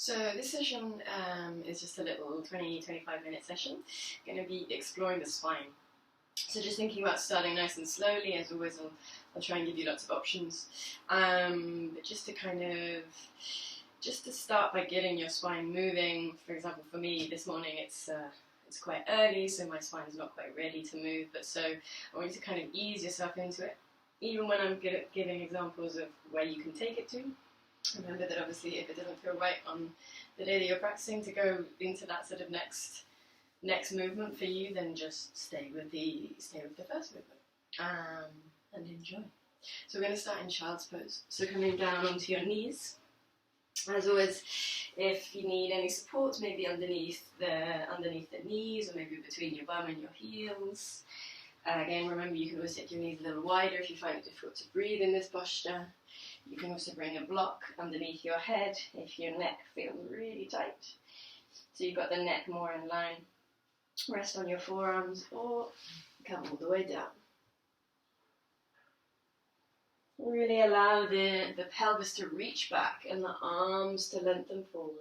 So this session is just a little 20-25 minute session. Going to be exploring the spine. So just thinking about starting nice and slowly. As always, I'll try and give you lots of options. But just to start by getting your spine moving. For example, for me this morning it's quite early, so my spine's not quite ready to move. But so I want you to kind of ease yourself into it. Even when I'm good at giving examples of where you can take it to. Remember that obviously if it doesn't feel right on the day that you're practicing to go into that sort of next movement for you, then just stay with the first movement and enjoy. So we're going to start in child's pose. So coming down onto your knees. As always, if you need any support, maybe underneath the knees, or maybe between your bum and your heels. Again, remember you can always take your knees a little wider if you find it difficult to breathe in this posture. You can also bring a block underneath your head if your neck feels really tight. So you've got the neck more in line. Rest on your forearms or come all the way down. Really allow the pelvis to reach back and the arms to lengthen forwards.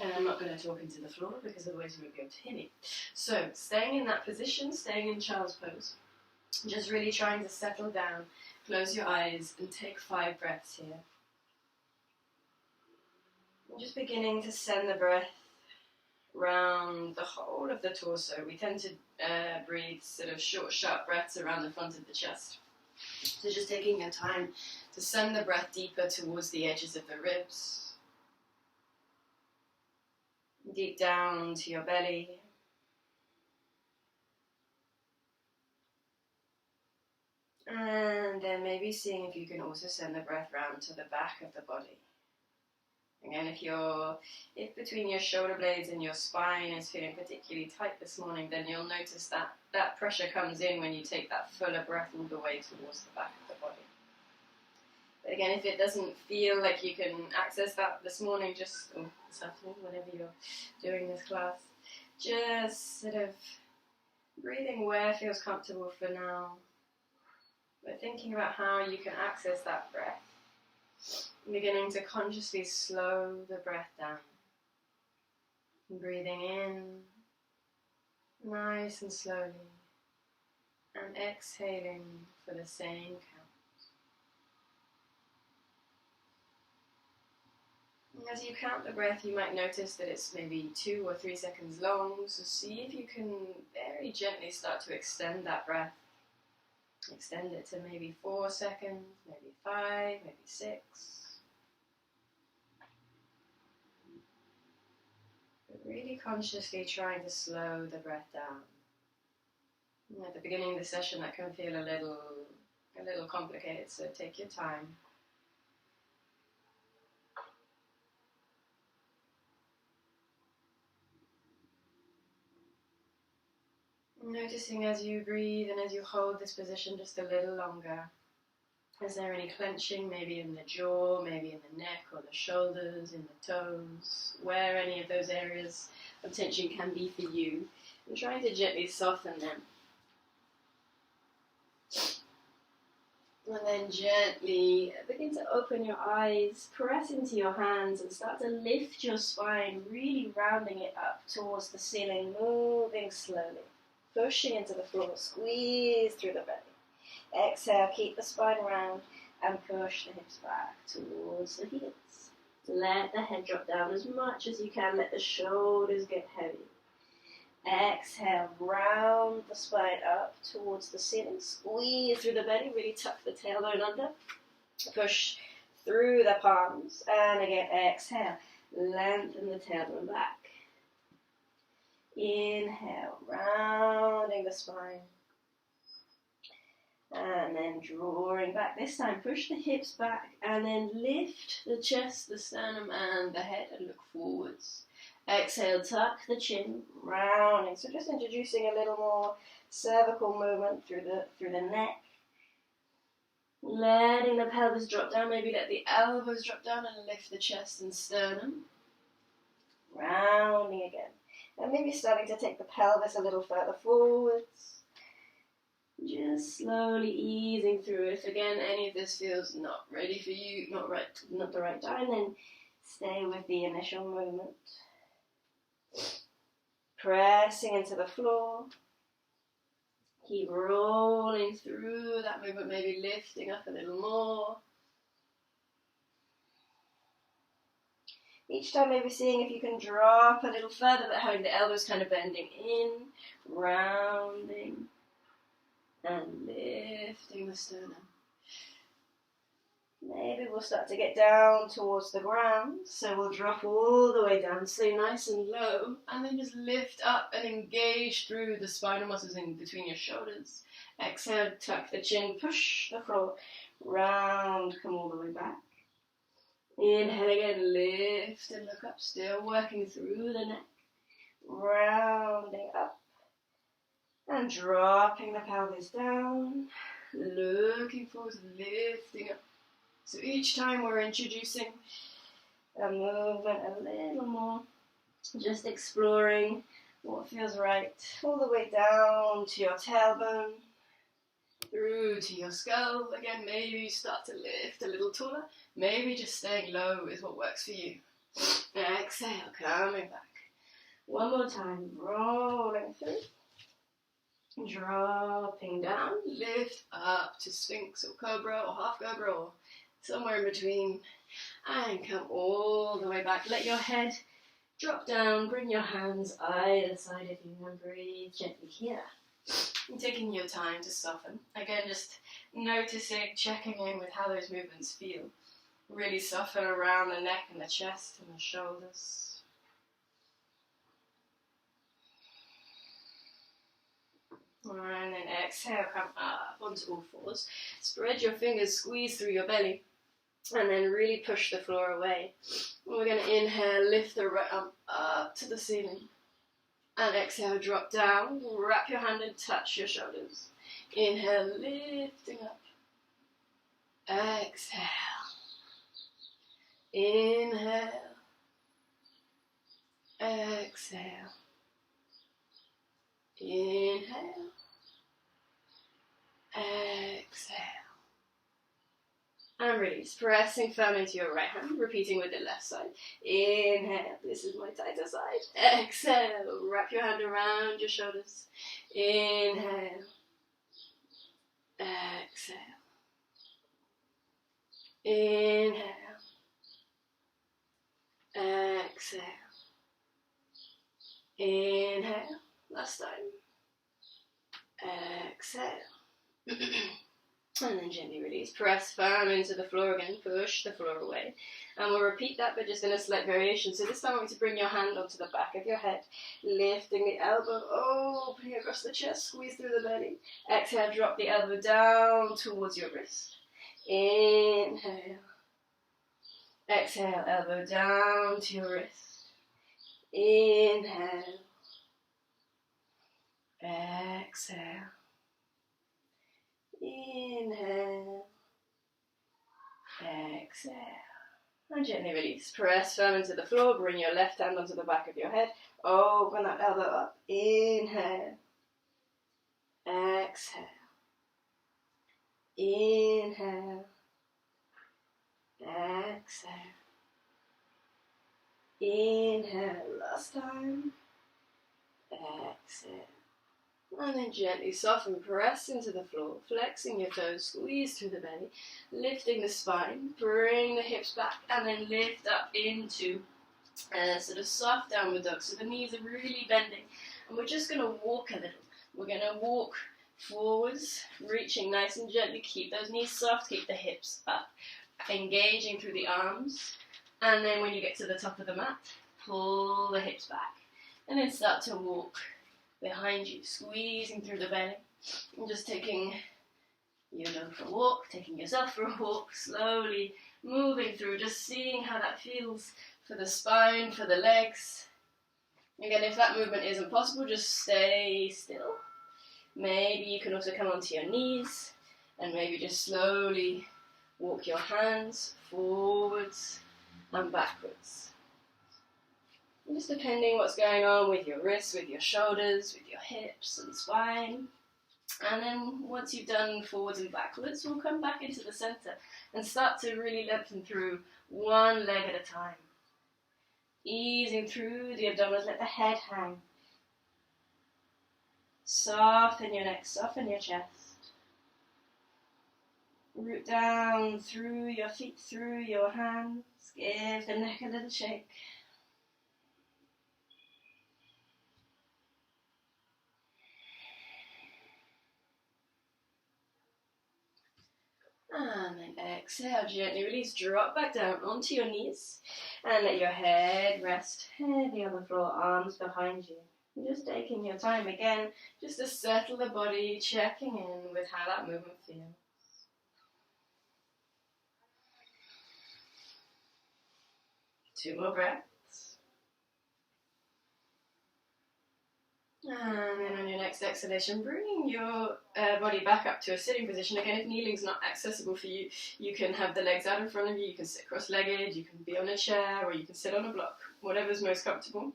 And I'm not going to talk into the floor because otherwise you won't be able to hear me. So, staying in that position, staying in child's pose, just really trying to settle down, close your eyes and take 5 breaths here. And just beginning to send the breath around the whole of the torso. We tend to breathe sort of short, sharp breaths around the front of the chest. So just taking your time to send the breath deeper towards the edges of the ribs. Deep down to your belly. And then maybe seeing if you can also send the breath round to the back of the body. Again, if between your shoulder blades and your spine is feeling particularly tight this morning, then you'll notice that pressure comes in when you take that fuller breath all the way towards the back of the body. But again, if it doesn't feel like you can access that this morning, this afternoon, whenever you're doing this class, just sort of breathing where feels comfortable for now. But thinking about how you can access that breath. Beginning to consciously slow the breath down. Breathing in, nice and slowly. And exhaling for the same count. As you count the breath, you might notice that it's maybe 2 or 3 seconds long, so see if you can very gently start to extend that breath. Extend it to maybe 4 seconds, maybe 5, maybe 6. But really consciously trying to slow the breath down. And at the beginning of the session that can feel a little complicated, so take your time. Noticing as you breathe and as you hold this position just a little longer, is there any clenching, maybe in the jaw, maybe in the neck or the shoulders, in the toes, where any of those areas of tension can be for you, and trying to gently soften them. And then gently begin to open your eyes, press into your hands and start to lift your spine, really rounding it up towards the ceiling, moving slowly. Pushing into the floor, squeeze through the belly. Exhale, keep the spine round and push the hips back towards the heels. Let the head drop down as much as you can, let the shoulders get heavy. Exhale, round the spine up towards the ceiling, squeeze through the belly, really tuck the tailbone under. Push through the palms, and again, exhale, lengthen the tailbone back. Inhale, rounding the spine. And then drawing back. This time, push the hips back and then lift the chest, the sternum and the head and look forwards. Exhale, tuck the chin, rounding. So just introducing a little more cervical movement through the neck. Letting the pelvis drop down, maybe let the elbows drop down and lift the chest and sternum. Rounding again. And maybe starting to take the pelvis a little further forwards. Just slowly easing through. If again any of this feels not ready for you, not the right time, then stay with the initial movement. Pressing into the floor. Keep rolling through that movement, maybe lifting up a little more. Each time maybe seeing if you can drop a little further, but having the elbows kind of bending in, rounding, and lifting the sternum. Maybe we'll start to get down towards the ground, so we'll drop all the way down, stay nice and low, and then just lift up and engage through the spinal muscles in between your shoulders. Exhale, tuck the chin, push the floor, round, come all the way back. Inhale again, lift and look up, still working through the neck, rounding up, and dropping the pelvis down, looking forward, lifting up. So each time we're introducing a movement a little more, just exploring what feels right, all the way down to your tailbone, through to your skull. Again, maybe you start to lift a little taller, maybe just staying low is what works for you. Exhale, coming back. One more time, rolling through, dropping down, lift up to Sphinx or Cobra or Half Cobra or somewhere in between, and come all the way back. Let your head drop down, bring your hands either side of you, and breathe gently here. And taking your time to soften. Again, just noticing, checking in with how those movements feel. Really soften around the neck and the chest and the shoulders. And then exhale, come up onto all fours. Spread your fingers, squeeze through your belly. And then really push the floor away. And we're going to inhale, lift the right arm up to the ceiling. And exhale, drop down, wrap your hand and touch your shoulders. Inhale, lifting up. Exhale. Inhale. Exhale. Inhale. Exhale. And release, pressing firm into your right hand, repeating with the left side. Inhale, this is my tighter side. Exhale, wrap your hand around your shoulders. Inhale. Exhale. Inhale. Exhale. Inhale. Last time. Exhale. And then gently release. Press firm into the floor again. Push the floor away. And we'll repeat that, but just in a slight variation. So this time I want you to bring your hand onto the back of your head. Lifting the elbow, opening across the chest. Squeeze through the belly. Exhale, drop the elbow down towards your wrist. Inhale. Exhale, elbow down to your wrist. Inhale. Exhale. Inhale. Exhale. And gently release. Press firm into the floor. Bring your left hand onto the back of your head. Open that elbow up. Inhale. Exhale. Inhale. Exhale. Inhale. Last time. Exhale. And then gently soften, press into the floor, flexing your toes, squeeze through the belly, lifting the spine, bring the hips back, and then lift up into sort of soft downward dog. So the knees are really bending, and we're just going to walk a little. We're going to walk forwards, reaching nice and gently, keep those knees soft, keep the hips up, engaging through the arms, and then when you get to the top of the mat, pull the hips back, and then start to walk behind you, squeezing through the belly, and just taking for a walk, taking yourself for a walk, slowly moving through, just seeing how that feels for the spine, for the legs. Again, if that movement isn't possible, just stay still. Maybe you can also come onto your knees, and maybe just slowly walk your hands forwards and backwards. Just depending what's going on with your wrists, with your shoulders, with your hips and spine. And then once you've done forwards and backwards, we'll come back into the center and start to really lengthen through one leg at a time. Easing through the abdominals, let the head hang. Soften your neck, soften your chest. Root down through your feet, through your hands. Give the neck a little shake. And then exhale, gently release, drop back down onto your knees and let your head rest heavy on the floor, arms behind you. And just taking your time again, just to settle the body, checking in with how that movement feels. Two more breaths. And then on your next exhalation, bring your body back up to a sitting position. Again, if kneeling's not accessible for you, you can have the legs out in front of you, you can sit cross-legged, you can be on a chair, or you can sit on a block, whatever's most comfortable.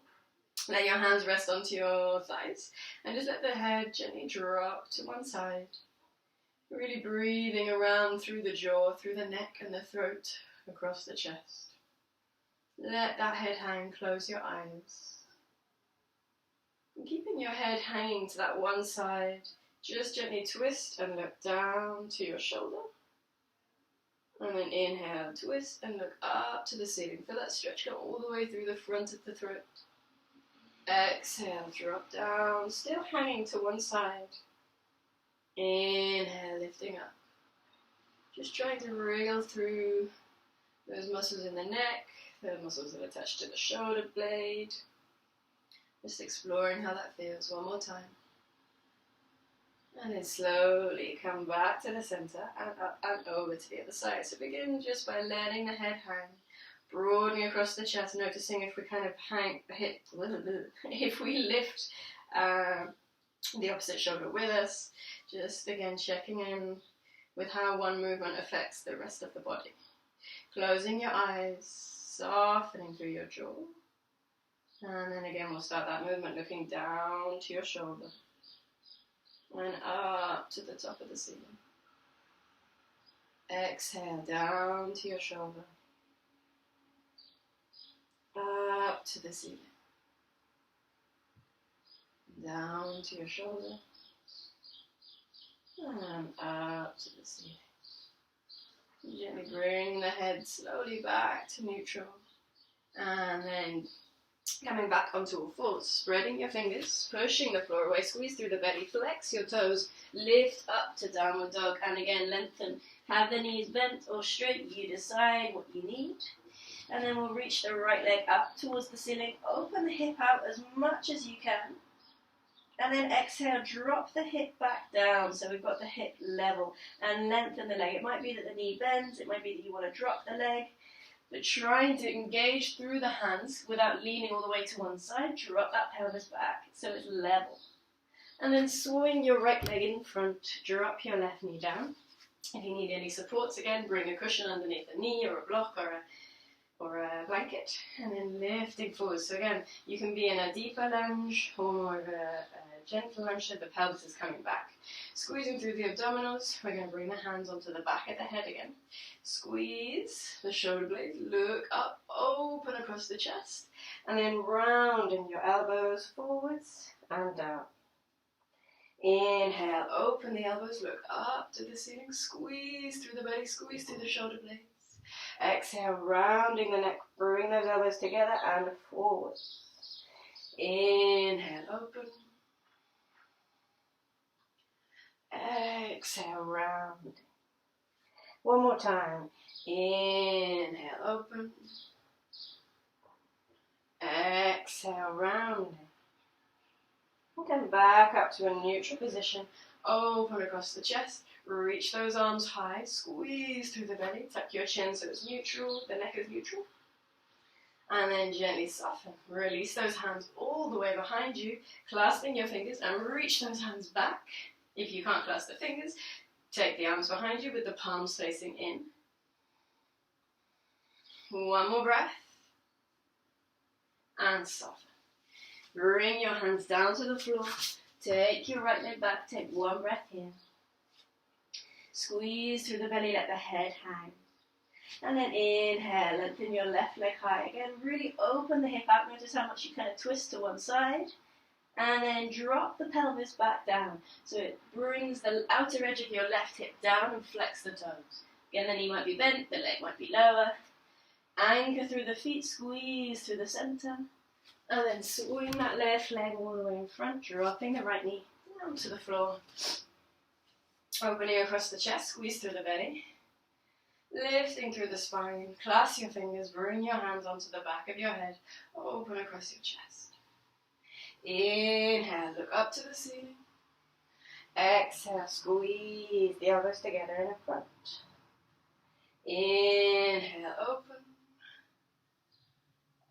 Let your hands rest onto your thighs, and just let the head gently drop to one side. Really breathing around through the jaw, through the neck and the throat, across the chest. Let that head hang, close your eyes. And keeping your head hanging to that one side, just gently twist and look down to your shoulder. And then inhale, twist and look up to the ceiling. Feel that stretch go all the way through the front of the throat. Exhale, drop down, still hanging to one side. Inhale, lifting up. Just trying to wriggle through those muscles in the neck, the muscles that are attached to the shoulder blade. Just exploring how that feels. One more time. And then slowly come back to the center and up and over to the other side. So begin just by letting the head hang, broadening across the chest, noticing if we kind of if we lift the opposite shoulder with us. Just again checking in with how one movement affects the rest of the body. Closing your eyes, softening through your jaw. And then again we'll start that movement looking down to your shoulder and up to the top of the ceiling. Exhale, down to your shoulder, up to the ceiling, down to your shoulder, and up to the ceiling. Gently bring the head slowly back to neutral, and then coming back onto all fours, spreading your fingers, pushing the floor away, squeeze through the belly, flex your toes, lift up to downward dog, and again lengthen. Have the knees bent or straight, you decide what you need. And then we'll reach the right leg up towards the ceiling, open the hip out as much as you can. And then exhale, drop the hip back down, so we've got the hip level, and lengthen the leg. It might be that the knee bends, it might be that you want to drop the leg, but trying to engage through the hands without leaning all the way to one side. Drop that pelvis back so it's level. And then swing your right leg in front, drop your left knee down. If you need any supports, again, bring a cushion underneath a knee or a block or a blanket, and then lifting forward. So again, you can be in a deeper lunge or more of a gentle lunge, so the pelvis is coming back. Squeezing through the abdominals, we're going to bring the hands onto the back of the head again. Squeeze the shoulder blades, look up, open across the chest, and then rounding your elbows forwards and down. Inhale, open the elbows, look up to the ceiling, squeeze through the belly, squeeze through the shoulder blades. Exhale, rounding the neck, bring those elbows together and forward. Inhale, open. Exhale, round. One more time. Inhale, open. Exhale, round. And come back up to a neutral position. Open across the chest. Reach those arms high. Squeeze through the belly. Tuck your chin so it's neutral. The neck is neutral. And then gently soften. Release those hands all the way behind you, clasping your fingers, and reach those hands back. If you can't clasp the fingers, take the arms behind you with the palms facing in. One more breath. And soften. Bring your hands down to the floor. Take your right leg back, take one breath here. Squeeze through the belly, let the head hang. And then inhale, lengthen your left leg high. Again, really open the hip out. Notice how much you kind of twist to one side. And then drop the pelvis back down. So it brings the outer edge of your left hip down and flex the toes. Again, the knee might be bent, the leg might be lower. Anchor through the feet, squeeze through the center. And then swing that left leg all the way in front, dropping the right knee down to the floor. Opening across the chest, squeeze through the belly. Lifting through the spine, clasp your fingers, bring your hands onto the back of your head, open across your chest. Inhale, look up to the ceiling. Exhale, squeeze the elbows together in the front. Inhale, open.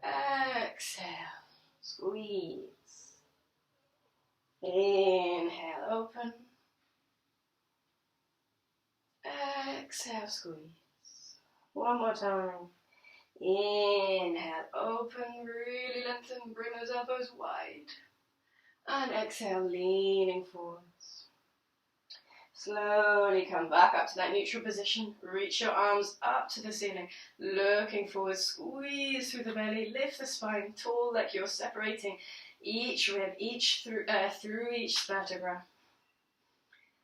Exhale, squeeze. Inhale, open. Exhale, squeeze. One more time. Inhale, open, really lengthen, bring those elbows wide. And exhale, leaning forwards. Slowly come back up to that neutral position. Reach your arms up to the ceiling. Looking forward, squeeze through the belly, lift the spine, tall like you're separating each rib, through each vertebra.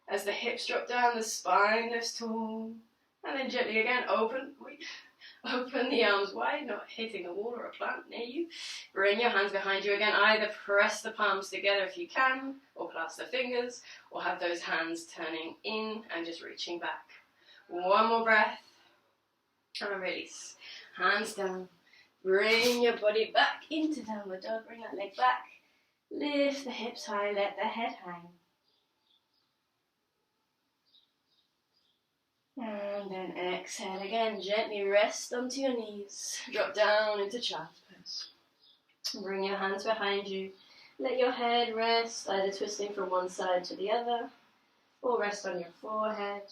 As the hips drop down, the spine lifts tall. And then gently again, open the arms wide, not hitting a wall or a plant near you. Bring your hands behind you again. Either press the palms together if you can, or clasp the fingers, or have those hands turning in and just reaching back. One more breath. And release. Hands down. Bring your body back into downward dog. Bring that leg back. Lift the hips high, let the head hang. And then exhale again, gently rest onto your knees, drop down into child's pose. Bring your hands behind you, let your head rest, either twisting from one side to the other, or rest on your forehead,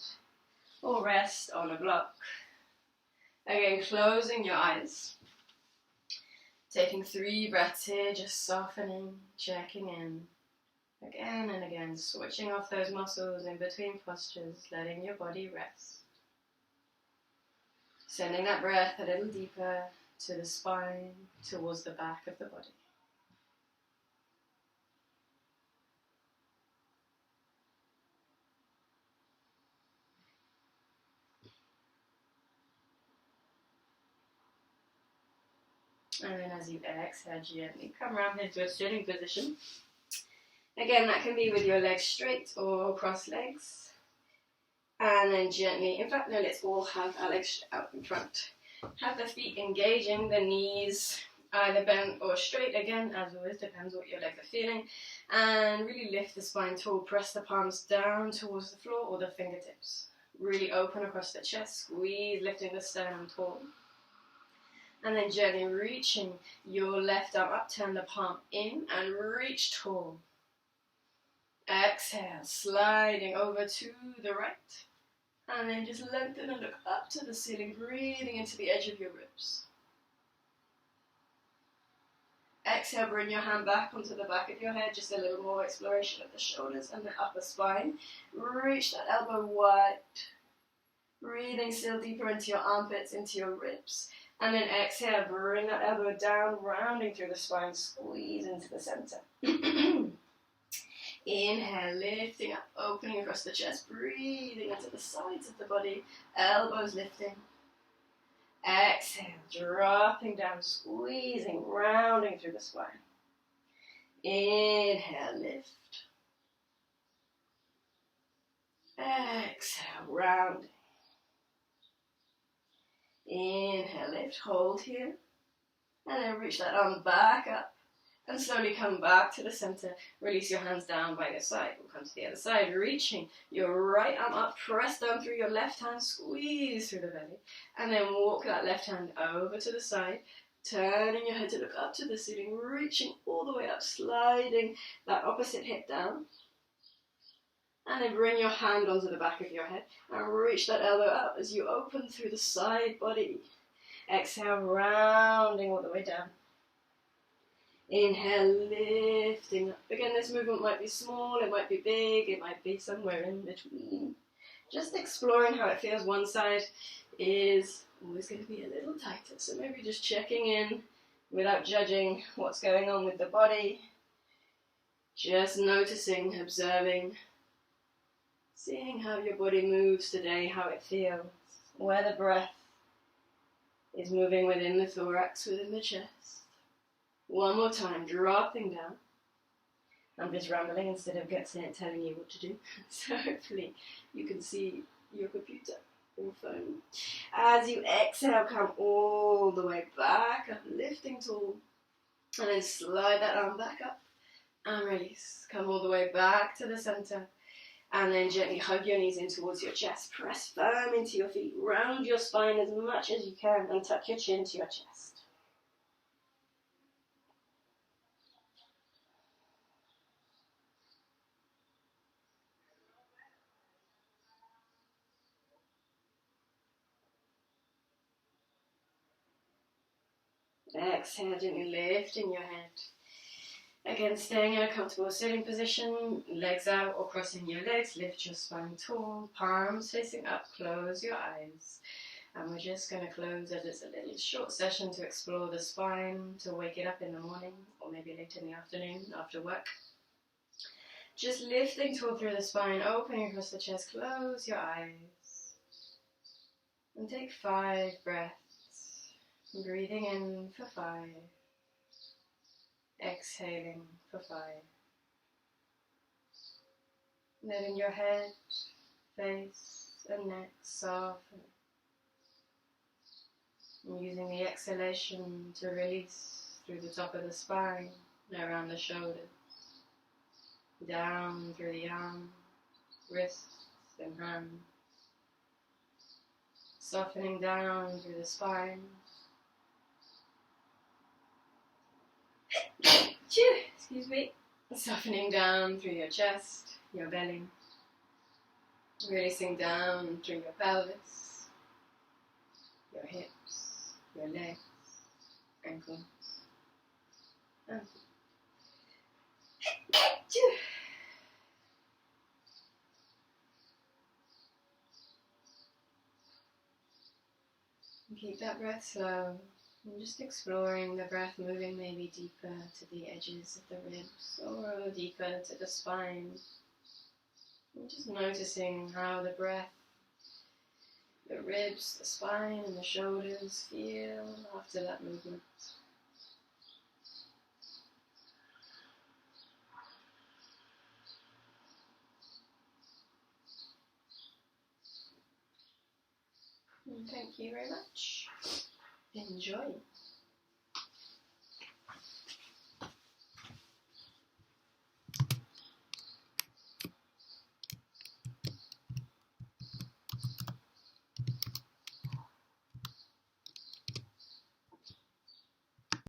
or rest on a block. Again, closing your eyes, taking 3 breaths here, just softening, checking in. Again and again, switching off those muscles in between postures, letting your body rest. Sending that breath a little deeper to the spine, towards the back of the body. And then as you exhale, gently come around into a sitting position. Again, that can be with your legs straight or crossed legs. And then gently, in fact, no, let's all have our legs out in front. Have the feet engaging, the knees either bent or straight. Again, as always, depends what your legs are feeling. And really lift the spine tall. Press the palms down towards the floor or the fingertips. Really open across the chest. Squeeze, lifting the sternum tall. And then gently reaching your left arm up, turn the palm in and reach tall. Exhale, sliding over to the right. And then just lengthen and look up to the ceiling, breathing into the edge of your ribs. Exhale, bring your hand back onto the back of your head, just a little more exploration of the shoulders and the upper spine. Reach that elbow wide. Breathing still deeper into your armpits, into your ribs. And then exhale, bring that elbow down, rounding through the spine, squeeze into the center. Inhale, lifting up, opening across the chest, breathing into the sides of the body, elbows lifting. Exhale, dropping down, squeezing, rounding through the spine. Inhale, lift. Exhale, rounding. Inhale, lift, hold here. And then reach that arm back up. And slowly come back to the center. Release your hands down by your side. We'll come to the other side. Reaching your right arm up. Press down through your left hand. Squeeze through the belly. And then walk that left hand over to the side. Turning your head to look up to the ceiling. Reaching all the way up. Sliding that opposite hip down. And then bring your hand onto the back of your head. And reach that elbow up as you open through the side body. Exhale, rounding all the way down. Inhale, lifting up. Again, this movement might be small, it might be big, it might be somewhere in between. Just exploring how it feels. One side is always going to be a little tighter, so maybe just checking in without judging what's going on with the body. Just noticing, observing, seeing how your body moves today, how it feels, where the breath is moving within the thorax, within the chest. One more time, dropping down. I'm just rambling instead of telling you what to do. So hopefully you can see your computer or phone. As you exhale, come all the way back up, lifting tall. And then slide that arm back up and release. Come all the way back to the center. And then gently hug your knees in towards your chest. Press firm into your feet. Round your spine as much as you can and tuck your chin to your chest. Exhale, gently lifting your head. Again, staying in a comfortable sitting position, legs out or crossing your legs, lift your spine tall, palms facing up, close your eyes. And we're just going to close as it's a little short session to explore the spine, to wake it up in the morning or maybe later in the afternoon after work. Just lifting tall through the spine, opening across the chest, close your eyes. And take 5 breaths. Breathing in for 5. Exhaling for 5. Letting your head, face and neck soften. And using the exhalation to release through the top of the spine, around the shoulders, down through the arms, wrists and hands. Softening down through the spine. Excuse me. Softening down through your chest, your belly. Releasing down through your pelvis, your hips, your legs, ankles. And keep that breath slow. And just exploring the breath, moving maybe deeper to the edges of the ribs or deeper to the spine. And just noticing how the breath, the ribs, the spine and the shoulders feel after that movement. And thank you very much. Enjoy.